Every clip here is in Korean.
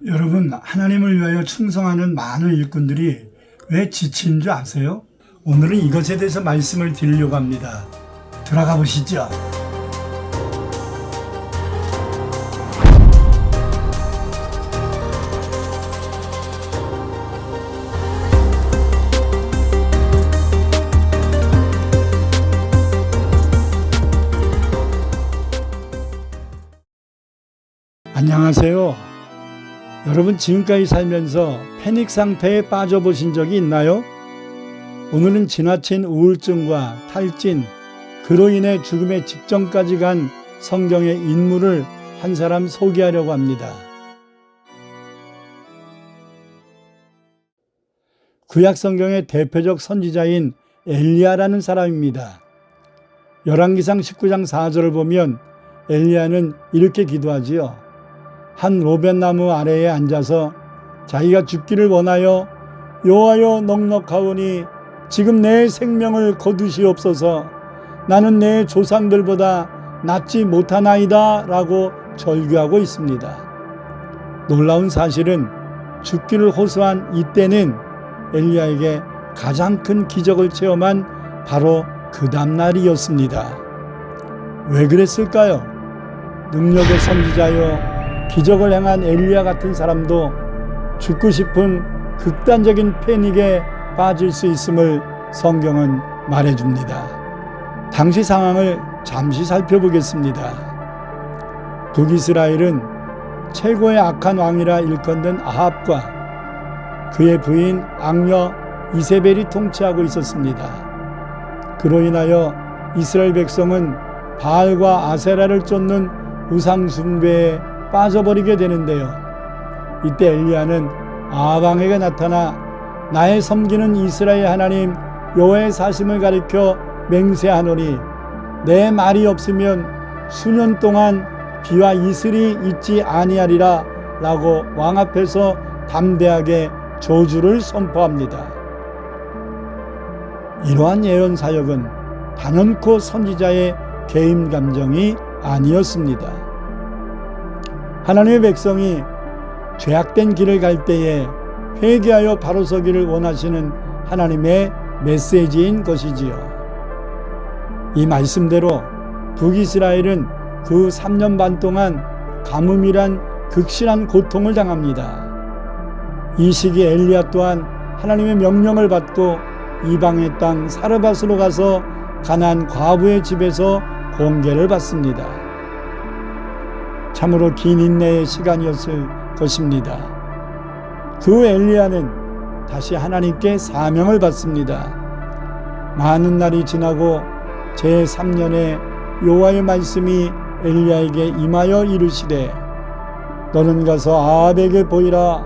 여러분, 하나님을 위하여 충성하는 많은 일꾼들이 왜 지친 줄 아세요? 오늘은 이것에 대해서 말씀을 드리려고 합니다. 들어가 보시죠. 안녕하세요. 여러분, 지금까지 살면서 패닉 상태에 빠져보신 적이 있나요? 오늘은 지나친 우울증과 탈진, 그로 인해 죽음의 직전까지 간 성경의 인물을 한 사람 소개하려고 합니다. 구약 성경의 대표적 선지자인 엘리야라는 사람입니다. 열왕기상 19장 4절을 보면 엘리야는 이렇게 기도하지요. 한 로벳나무 아래에 앉아서 자기가 죽기를 원하여 여호와여 넉넉하오니 지금 내 생명을 거두시옵소서. 나는 내 조상들보다 낫지 못하나이다 라고 절규하고 있습니다. 놀라운 사실은 죽기를 호소한 이때는 엘리야에게 가장 큰 기적을 체험한 바로 그 다음날이었습니다. 왜 그랬을까요? 능력의 선지자여 기적을 행한 엘리야 같은 사람도 죽고 싶은 극단적인 패닉에 빠질 수 있음을 성경은 말해줍니다. 당시 상황을 잠시 살펴보겠습니다. 북이스라엘은 최고의 악한 왕이라 일컫는 아합과 그의 부인 악녀 이세벨이 통치하고 있었습니다. 그로 인하여 이스라엘 백성은 바알과 아세라를 쫓는 우상 숭배에 빠져버리게 되는데요. 이때 엘리야는 아합 왕에게 나타나 나의 섬기는 이스라엘 하나님 여호와의 사심을 가리켜 맹세하노니 내 말이 없으면 수년 동안 비와 이슬이 있지 아니하리라 라고 왕 앞에서 담대하게 저주를 선포합니다. 이러한 예언 사역은 단연코 선지자의 개인 감정이 아니었습니다. 하나님의 백성이 죄악된 길을 갈 때에 회개하여 바로 서기를 원하시는 하나님의 메시지인 것이지요. 이 말씀대로 북이스라엘은 그 3년 반 동안 가뭄이란 극심한 고통을 당합니다. 이 시기 엘리야 또한 하나님의 명령을 받고 이방의 땅 사르밧으로 가서 가나안 과부의 집에서 공개를 받습니다. 참으로 긴 인내의 시간이었을 것입니다. 그 엘리야는 다시 하나님께 사명을 받습니다. 많은 날이 지나고 제3년에 여호와의 말씀이 엘리야에게 임하여 이르시되 너는 가서 아합에게 보이라.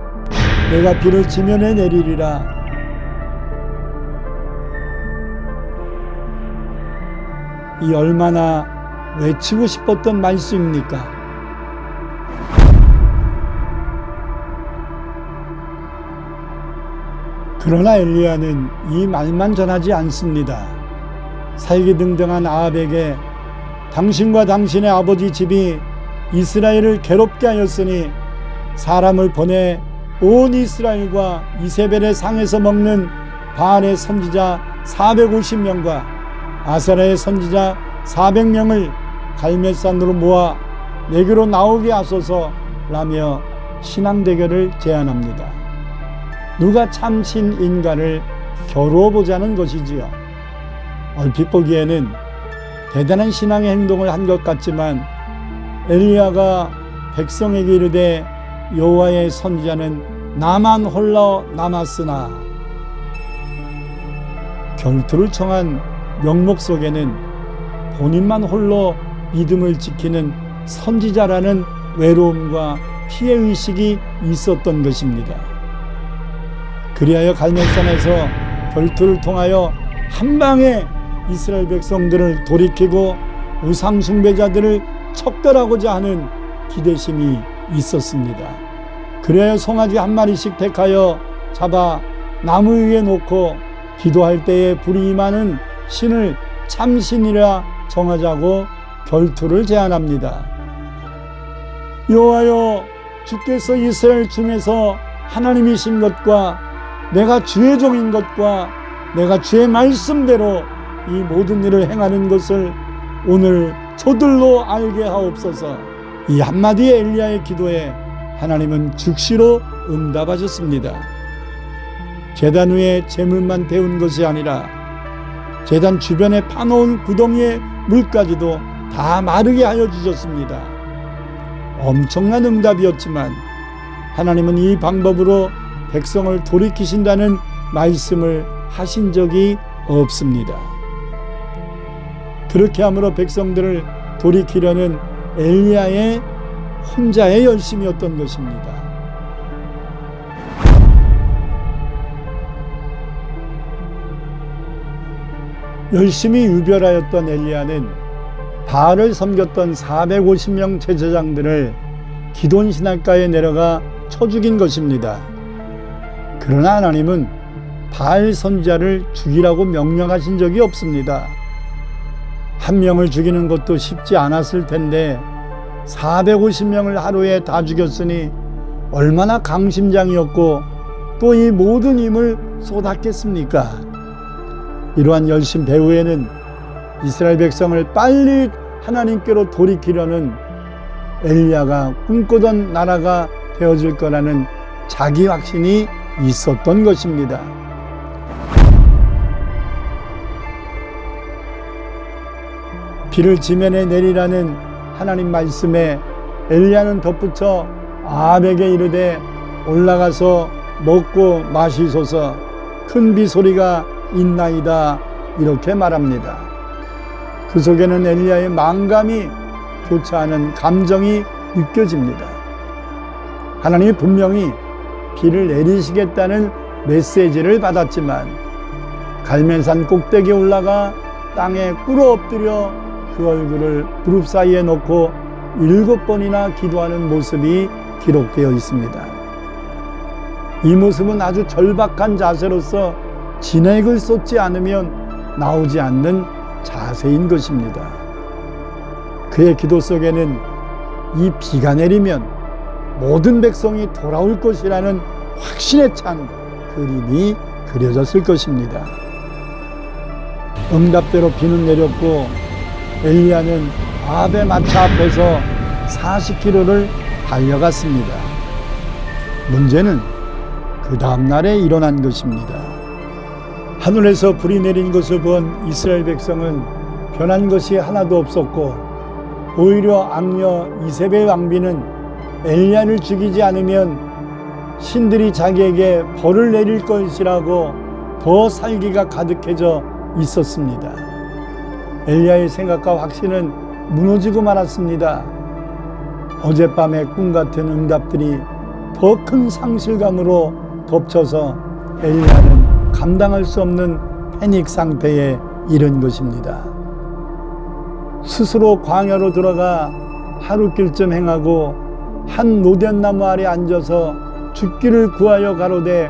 내가 비를 지면에 내리리라. 이 얼마나 외치고 싶었던 말씀입니까? 그러나 엘리야는 이 말만 전하지 않습니다. 살기등등한 아합에게 당신과 당신의 아버지 집이 이스라엘을 괴롭게 하였으니 사람을 보내 온 이스라엘과 이세벨의 상에서 먹는 바알의 선지자 450명과 아세라의 선지자 400명을 갈멜산으로 모아 내게로 나오게 하소서 라며 신앙대결을 제안합니다. 누가 참 신인가를 겨루어보자는 것이지요. 얼핏 보기에는 대단한 신앙의 행동을 한 것 같지만 엘리야가 백성에게 이르되 여호와의 선지자는 나만 홀로 남았으나 결투를 청한 명목 속에는 본인만 홀로 믿음을 지키는 선지자라는 외로움과 피해의식이 있었던 것입니다. 그리하여 갈멜산에서 결투를 통하여 한방에 이스라엘 백성들을 돌이키고 우상 숭배자들을 척결하고자 하는 기대심이 있었습니다. 그래야 송아지 한 마리씩 택하여 잡아 나무 위에 놓고 기도할 때에 불이 임하는 신을 참신이라 정하자고 결투를 제안합니다. 여호와여 주께서 이스라엘 중에서 하나님이신 것과 내가 주의 종인 것과 내가 주의 말씀대로 이 모든 일을 행하는 것을 오늘 저들로 알게 하옵소서. 이 한마디의 엘리야의 기도에 하나님은 즉시로 응답하셨습니다. 제단 위에 제물만 데운 것이 아니라 제단 주변에 파놓은 구덩이의 물까지도 다 마르게 하여 주셨습니다. 엄청난 응답이었지만 하나님은 이 방법으로 백성을 돌이키신다는 말씀을 하신 적이 없습니다. 그렇게 함으로 백성들을 돌이키려는 엘리야의 혼자의 열심이었던 것입니다. 열심히 유별하였던 엘리야는 바알을 섬겼던 450명 제사장들을 기돈 신학가에 내려가 쳐 죽인 것입니다. 그러나 하나님은 바알 선지자를 죽이라고 명령하신 적이 없습니다. 한 명을 죽이는 것도 쉽지 않았을 텐데 450명을 하루에 다 죽였으니 얼마나 강심장이었고 또 이 모든 힘을 쏟았겠습니까? 이러한 열심 배후에는 이스라엘 백성을 빨리 하나님께로 돌이키려는 엘리야가 꿈꾸던 나라가 되어질 거라는 자기 확신이 있었던 것입니다. 비를 지면에 내리라는 하나님 말씀에 엘리야는 덧붙여 아합에게 이르되 올라가서 먹고 마시소서 큰 비 소리가 있나이다 이렇게 말합니다. 그 속에는 엘리야의 망감이 교차하는 감정이 느껴집니다. 하나님이 분명히 비를 내리시겠다는 메시지를 받았지만 갈멜산 꼭대기에 올라가 땅에 꿇어 엎드려 그 얼굴을 무릎 사이에 놓고 7번이나 기도하는 모습이 기록되어 있습니다. 이 모습은 아주 절박한 자세로서 진액을 쏟지 않으면 나오지 않는 자세인 것입니다. 그의 기도 속에는 이 비가 내리면 모든 백성이 돌아올 것이라는 확신에 찬 그림이 그려졌을 것입니다. 응답대로 비는 내렸고 엘리야는 아합의 마차 앞에서 40km를 달려갔습니다. 문제는 그 다음 날에 일어난 것입니다. 하늘에서 불이 내린 것을 본 이스라엘 백성은 변한 것이 하나도 없었고 오히려 악녀 이세벨 왕비는 엘리야를 죽이지 않으면 신들이 자기에게 벌을 내릴 것이라고 더 살기가 가득해져 있었습니다. 엘리야의 생각과 확신은 무너지고 말았습니다. 어젯밤의 꿈 같은 응답들이 더 큰 상실감으로 덮쳐서 엘리야는 감당할 수 없는 패닉 상태에 이른 것입니다. 스스로 광야로 들어가 하루길쯤 행하고 한 노된나무 아래 앉아서 죽기를 구하여 가로되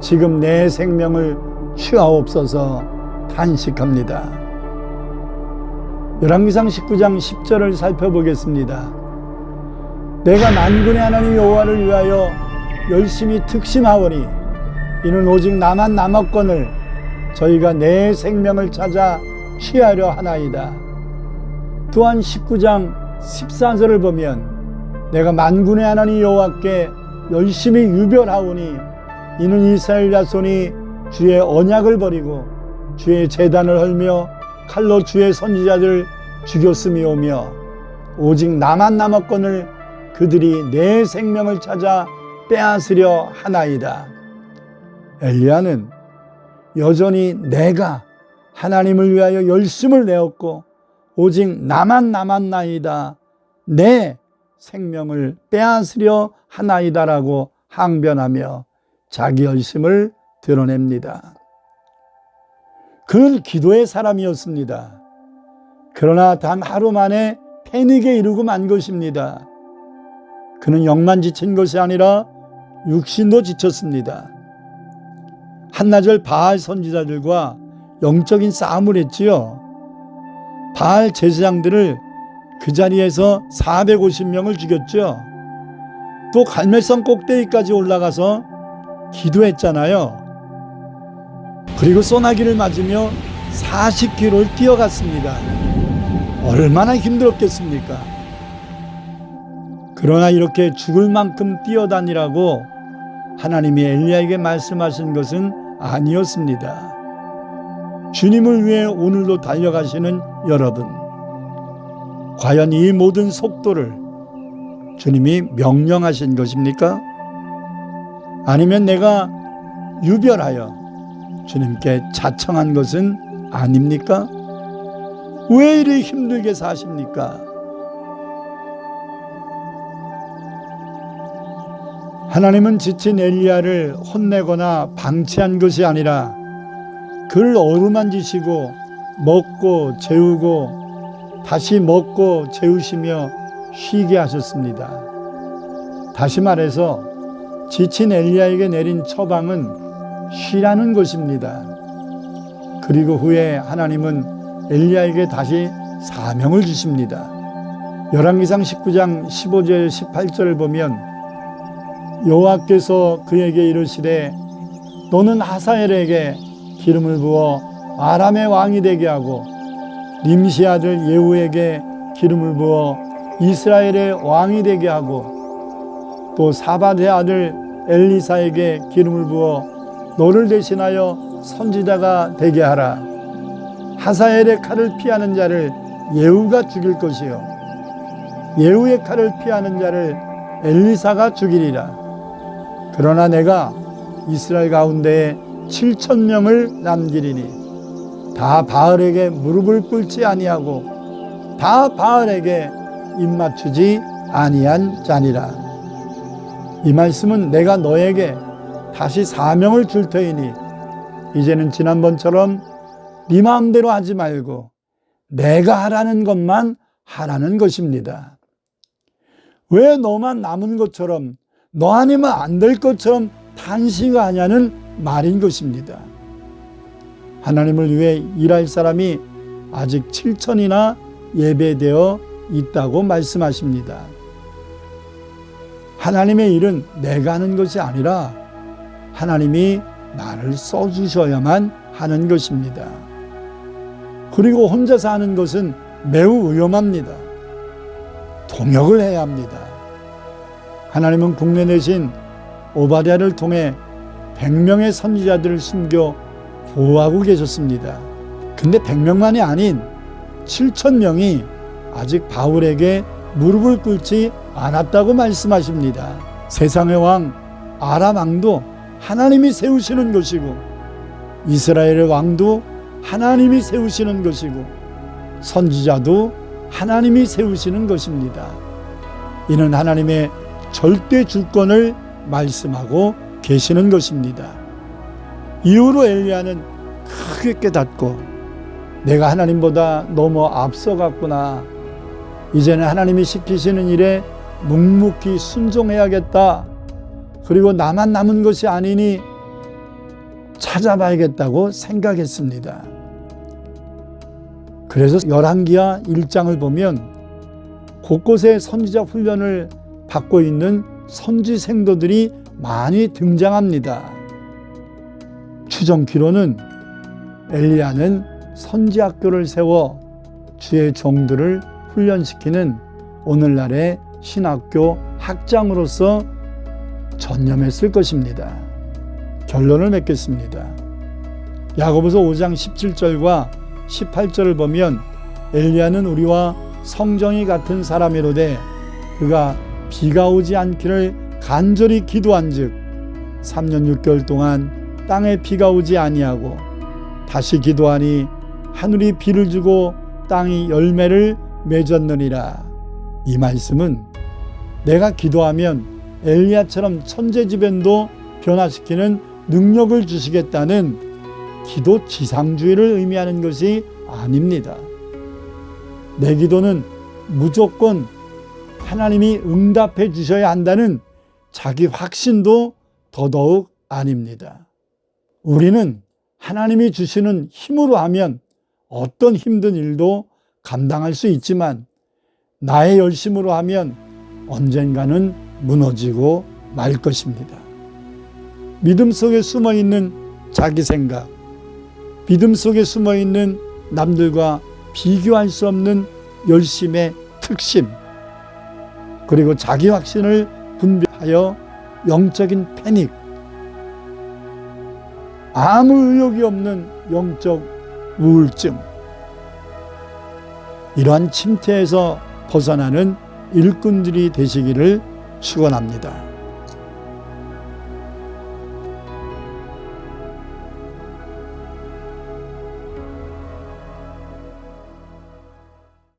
지금 내 생명을 취하옵소서 탄식합니다. 열왕기상 19장 10절을 살펴보겠습니다. 내가 만군의 하나님 여호와를 위하여 열심히 특심하오니 이는 오직 나만 남았거늘 저희가 내 생명을 찾아 취하려 하나이다. 또한 19장 14절을 보면 내가 만군의 하나님 여호와께 열심히 유별하오니 이는 이스라엘 자손이 주의 언약을 버리고 주의 제단을 헐며 칼로 주의 선지자들을 죽였음이오며 오직 나만 남았거늘 그들이 내 생명을 찾아 빼앗으려 하나이다. 엘리야는 여전히 내가 하나님을 위하여 열심을 내었고 오직 나만 남았나이다. 내 생명을 빼앗으려 하나이다라고 항변하며 자기 열심을 드러냅니다. 그는 기도의 사람이었습니다. 그러나 단 하루 만에 패닉에 이르고 만 것입니다. 그는 영만 지친 것이 아니라 육신도 지쳤습니다. 한나절 바알 선지자들과 영적인 싸움을 했지요. 바알 제사장들을 그 자리에서 450명을 죽였죠. 또 갈멜산 꼭대기까지 올라가서 기도했잖아요. 그리고 소나기를 맞으며 40km를 뛰어갔습니다. 얼마나 힘들었겠습니까? 그러나 이렇게 죽을 만큼 뛰어다니라고 하나님이 엘리야에게 말씀하신 것은 아니었습니다. 주님을 위해 오늘도 달려가시는 여러분, 과연 이 모든 속도를 주님이 명령하신 것입니까? 아니면 내가 유별하여 주님께 자청한 것은 아닙니까? 왜 이리 힘들게 사십니까? 하나님은 지친 엘리야를 혼내거나 방치한 것이 아니라 그를 어루만지시고 먹고 재우고 다시 먹고 재우시며 쉬게 하셨습니다. 다시 말해서 지친 엘리야에게 내린 처방은 쉬라는 것입니다. 그리고 후에 하나님은 엘리야에게 다시 사명을 주십니다. 열왕기상 19장 15절 18절을 보면 여호와께서 그에게 이르시되 너는 하사엘에게 기름을 부어 아람의 왕이 되게 하고 님시 아들 예후에게 기름을 부어 이스라엘의 왕이 되게 하고 또 사밧의 아들 엘리사에게 기름을 부어 너를 대신하여 선지자가 되게 하라. 하사엘의 칼을 피하는 자를 예후가 죽일 것이요 예후의 칼을 피하는 자를 엘리사가 죽이리라. 그러나 내가 이스라엘 가운데에 7,000명을 남기리니 다 바알에게 무릎을 꿇지 아니하고 다 바알에게 입맞추지 아니한 자니라. 이 말씀은 내가 너에게 다시 사명을 줄 터이니 이제는 지난번처럼 네 마음대로 하지 말고 내가 하라는 것만 하라는 것입니다. 왜 너만 남은 것처럼 너 아니면 안 될 것처럼 탄식하냐는 말인 것입니다. 하나님을 위해 일할 사람이 아직 7천이나 예배되어 있다고 말씀하십니다. 하나님의 일은 내가 하는 것이 아니라 하나님이 나를 써주셔야만 하는 것입니다. 그리고 혼자서 하는 것은 매우 위험합니다. 동역을 해야 합니다. 하나님은 국내 내신 오바댜를 통해 100명의 선지자들을 숨겨 보호하고 계셨습니다. 근데 100명만이 아닌 7,000명이 아직 바울에게 무릎을 꿇지 않았다고 말씀하십니다. 세상의 왕 아람 왕도 하나님이 세우시는 것이고 이스라엘의 왕도 하나님이 세우시는 것이고 선지자도 하나님이 세우시는 것입니다. 이는 하나님의 절대 주권을 말씀하고 계시는 것입니다. 이후로 엘리야는 크게 깨닫고 내가 하나님보다 너무 앞서갔구나. 이제는 하나님이 시키시는 일에 묵묵히 순종해야겠다. 그리고 나만 남은 것이 아니니 찾아봐야겠다고 생각했습니다. 그래서 열왕기하 1장을 보면 곳곳에 선지자 훈련을 받고 있는 선지생도들이 많이 등장합니다. 추정키로는 엘리야는 선지학교를 세워 주의 종들을 훈련시키는 오늘날의 신학교 학장으로서 전념했을 것입니다. 결론을 맺겠습니다. 야고보서 5장 17절과 18절을 보면 엘리야는 우리와 성정이 같은 사람이로되 그가 비가 오지 않기를 간절히 기도한즉 3년 6개월 동안 땅에 비가 오지 아니하고 다시 기도하니 하늘이 비를 주고 땅이 열매를 맺었느니라. 이 말씀은 내가 기도하면 엘리야처럼 천재지변도 변화시키는 능력을 주시겠다는 기도 지상주의를 의미하는 것이 아닙니다. 내 기도는 무조건 하나님이 응답해 주셔야 한다는 자기 확신도 더더욱 아닙니다. 우리는 하나님이 주시는 힘으로 하면 어떤 힘든 일도 감당할 수 있지만 나의 열심으로 하면 언젠가는 무너지고 말 것입니다. 믿음 속에 숨어있는 자기 생각, 믿음 속에 숨어있는 남들과 비교할 수 없는 열심의 특심, 그리고 자기 확신을 분별하여 영적인 패닉, 아무 의욕이 없는 영적 우울증, 이러한 침체에서 벗어나는 일꾼들이 되시기를 축원합니다.